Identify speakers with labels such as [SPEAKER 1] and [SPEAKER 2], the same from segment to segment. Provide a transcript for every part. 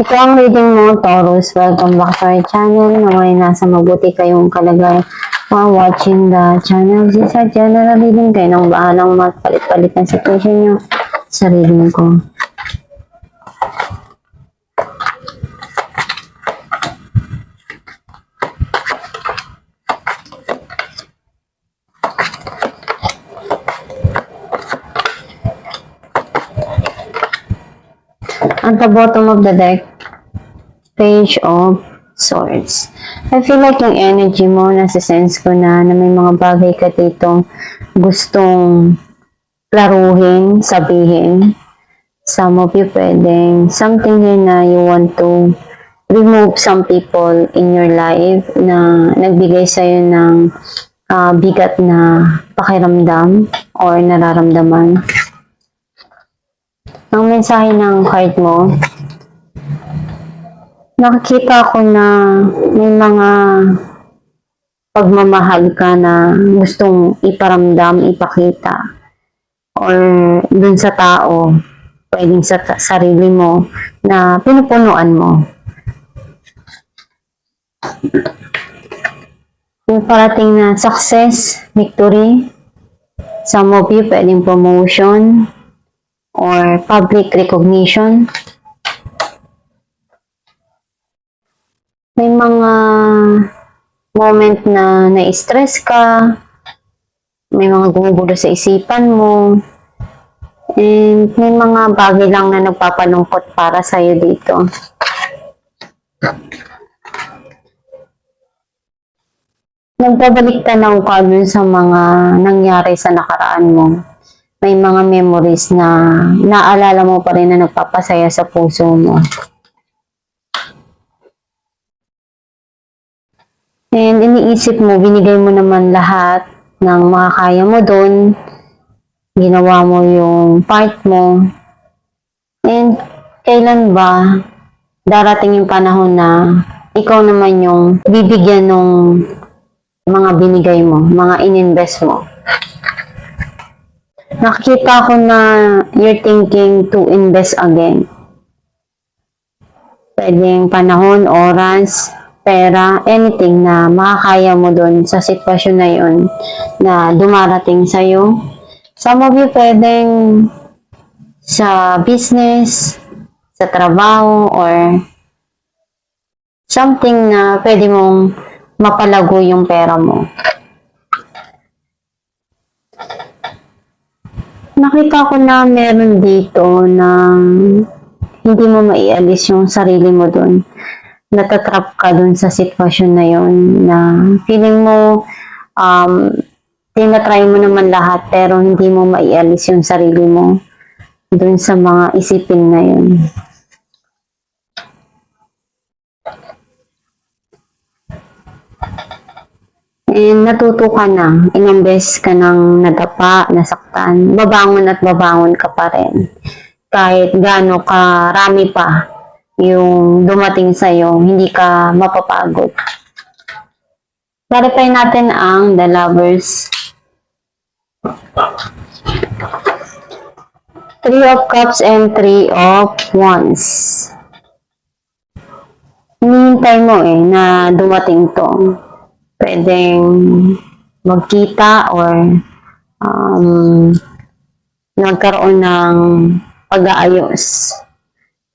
[SPEAKER 1] Ito ang reading mo, Taurus. Welcome back to our channel. Naway nasa mabuti kayong kalagayan while watching the channel. This is general reading. Kayo nang bahalang magpalit-palit ng situation nyo sa reading ko. At the bottom of the deck, Page of Swords. I feel like yung energy mo, nasa-sense ko na may mga bagay ka dito gustong klaruhin, sabihin. Some of you pwedeng something here na you want to remove some people in your life na nagbigay sa'yo ng bigat na pakiramdam or nararamdaman. Ang mensahe ng card mo, nakikita ko na may mga pagmamahal ka na gustong iparamdam, ipakita, or dun sa tao, pwedeng sa sarili mo, na pinupunuan mo. May parating na success, victory, some of you pwedeng promotion, or public recognition. May mga moment na na-stress ka, may mga gumugulo sa isipan mo, and may mga bagay lang na nagpapalungkot para sa'yo dito. Nagbabalik tanaw ka dun sa mga nangyari sa nakaraan mo. May mga memories na naalala mo pa rin na nagpapasaya sa puso mo. And iniisip mo, binigay mo naman lahat ng makakaya mo doon. Ginawa mo yung part mo. And kailan ba darating yung panahon na ikaw naman yung bibigyan ng mga binigay mo, mga ininvest mo? Nakikita ko na you're thinking to invest again. Pwedeng panahon, oras, pera, anything na makakaya mo dun sa sitwasyon na yun na dumarating sa'yo. Some of you pwedeng sa business, sa trabaho, or something na pwede mong mapalago yung pera mo. Nakita ko na meron dito na hindi mo maialis yung sarili mo dun. Natatrap ka dun sa sitwasyon na yun na feeling mo tinatry mo naman lahat pero hindi mo maialis yung sarili mo dun sa mga isipin na yun. And natuto ka na, ilang ka ng nadapa, nasaktan, babangon at babangon ka pa rin. Kahit gaano karami pa yung dumating sa'yo, hindi ka mapapagod. Clarify natin ang The Lovers. Three of Cups and Three of Wands. Hinihintay mo na dumating to. Pwedeng magkita or nagkaroon ng pag-aayos.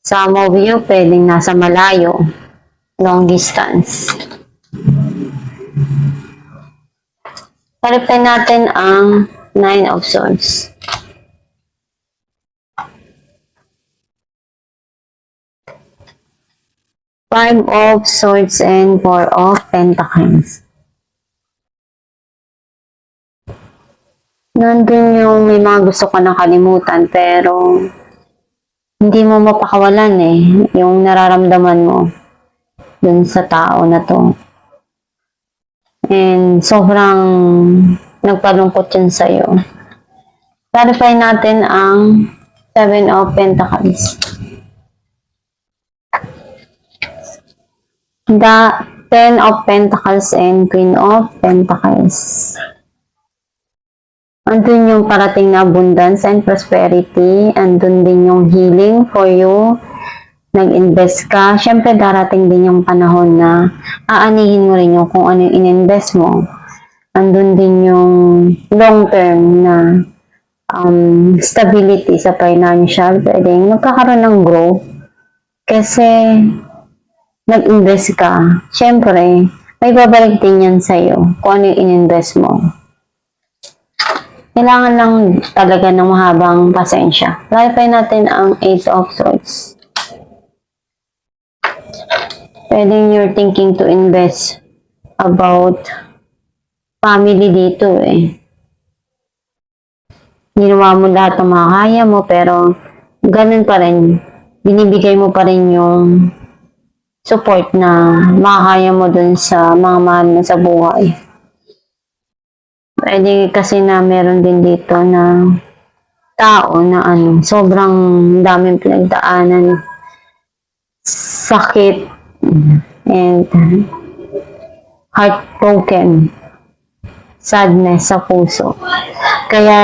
[SPEAKER 1] Some of you pwedeng nasa malayo, long distance. Clarify natin ang Nine of Swords. Five of Swords and Four of Pentacles. Nandun yung may mga gusto ka nakalimutan pero hindi mo mapakawalan yung nararamdaman mo dun sa tao na to. And sobrang nagpalungkot yun sa'yo. Clarify natin ang Seven of Pentacles. The Ten of Pentacles and Queen of Pentacles. Andun yung parating na abundance and prosperity. Andun din yung healing for you. nag-invest ka, syempre darating din yung panahon na aanihin mo rin yung kung ano yung in-invest mo. Andun din yung long term na stability sa financial. Pwedeng magkakaroon ng growth kasi nag-invest ka. Syempre, may babalik din yan sa'yo kung ano yung in-invest mo. Kailangan lang talaga ng mahabang pasensya. Clarify natin ang 8 of Swords. Pwedeng you're thinking to invest about family dito eh. Ginawa mo lahat ng makakaya mo pero ganun pa rin. Binibigay mo pa rin yung support na makakaya mo dun sa mga mahal mo sa buhay. Pwede kasi na meron din dito na tao na sobrang daming pinagdaanan, sakit, and heartbroken, sadness sa puso. Kaya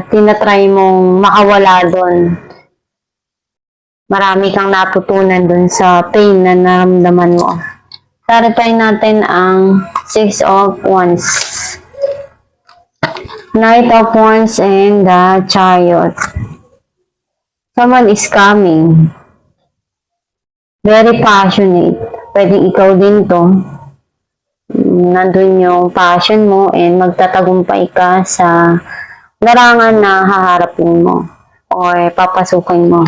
[SPEAKER 1] tinatry mong makawala doon. Marami kang natutunan doon sa pain na naramdaman mo. Clarify natin ang 6 of Wands. Knight of Wands and the Chariot. Someone is coming. Very passionate. Pwedeng ikaw din to. Nandun yung passion mo and magtatagumpay ka sa larangan na haharapin mo or papasukin mo.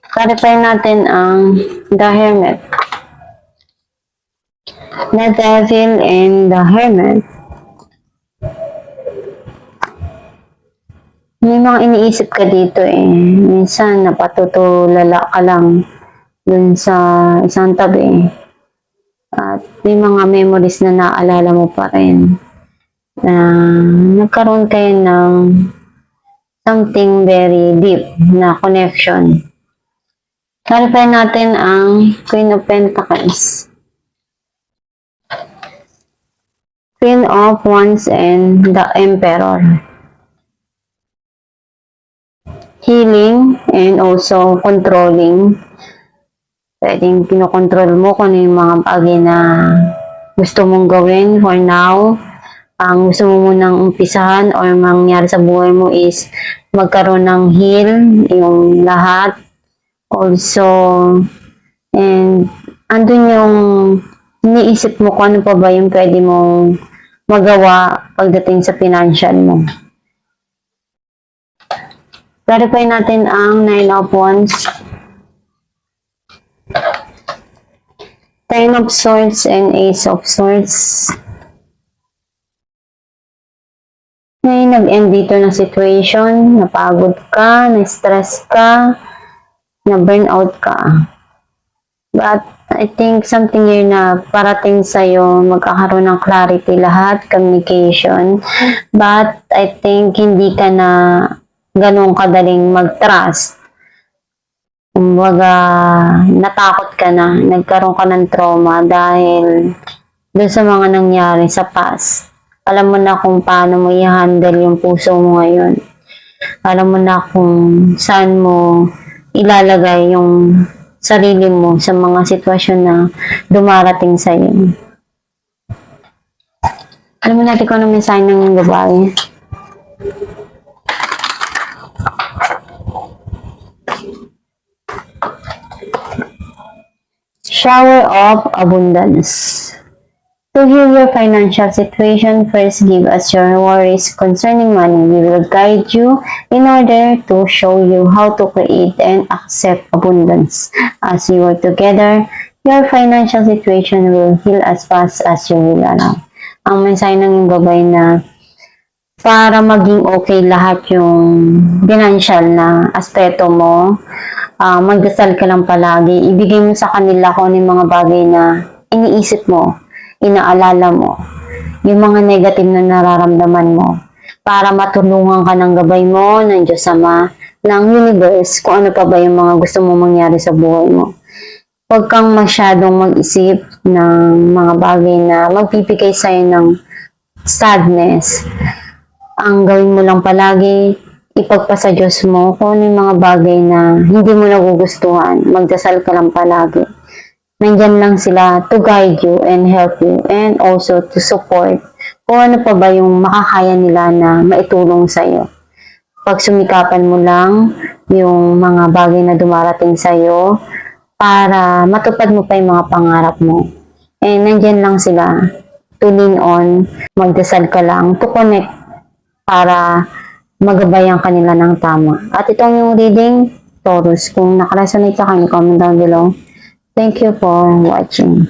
[SPEAKER 1] Clarify natin ang the Hermit. The Devil and the Hermit. May mga iniisip ka dito eh. Minsan napatutulala ka lang dun sa isang tabi. At may mga memories na naalala mo pa rin. Na nagkaroon kayo ng something very deep na connection. Clarify natin ang Queen of Pentacles. Queen of Wands and the Emperor. Healing and also controlling. Pwedeng kinokontrol mo kung ano yung mga bagay na gusto mong gawin for now. Ang gusto mo munang umpisahan or mangyari sa buhay mo is magkaroon ng heal, yung lahat. Also, and andun yung iniisip mo kung ano pa ba yung pwede mong magawa pagdating sa financial mo. Clarify natin ang 9 of Wands, 10 of Swords, and Ace of Swords. May nag-end dito na situation, napagod ka, na-stress ka, na-burnout ka. But I think something here na parating sa'yo, magkakaroon ng clarity lahat, communication. But I think hindi ka na ganun kadaling mag-trust. Kumbaga, natakot ka na, nagkaroon ka ng trauma dahil doon sa mga nangyari sa past. Alam mo na kung paano mo i-handle yung puso mo ngayon. Alam mo na kung saan mo ilalagay yung sarili mo sa mga sitwasyon na dumarating sa iyo. Alam mo natin kung ano mensahe ng babae. Shower of abundance. To heal your financial situation, first give us your worries concerning money. We will guide you in order to show you how to create and accept abundance. As you work together, your financial situation will heal as fast as you will allow. Ang mensahe ng gabay na para maging okay lahat yung financial na aspeto mo, magdasal ka lang palagi, ibigay mo sa kanila kung ano yung mga bagay na iniisip mo, inaalala mo, yung mga negative na nararamdaman mo, para matulungan ka ng gabay mo, ng Diyos Ama, ng universe, kung ano pa ba yung mga gusto mo mangyari sa buhay mo. Huwag kang masyadong mag-isip ng mga bagay na magbibigay sa'yo ng sadness. Ang gawin mo lang palagi, ipagpasa Diyos mo kung ano yung mga bagay na hindi mo nagugustuhan. Magdasal ka lang palagi. Nandyan lang sila to guide you and help you and also to support kung ano pa ba yung makakaya nila na maitulong sa'yo. Pag sumikapan mo lang yung mga bagay na dumarating sa'yo para matupad mo pa yung mga pangarap mo. And nandyan lang sila to lean on, magdasal ka lang, to connect para magabayan kanila ng tama. At itong yung reading, Taurus, kung nakaresonate ka, comment down below. Thank you for watching.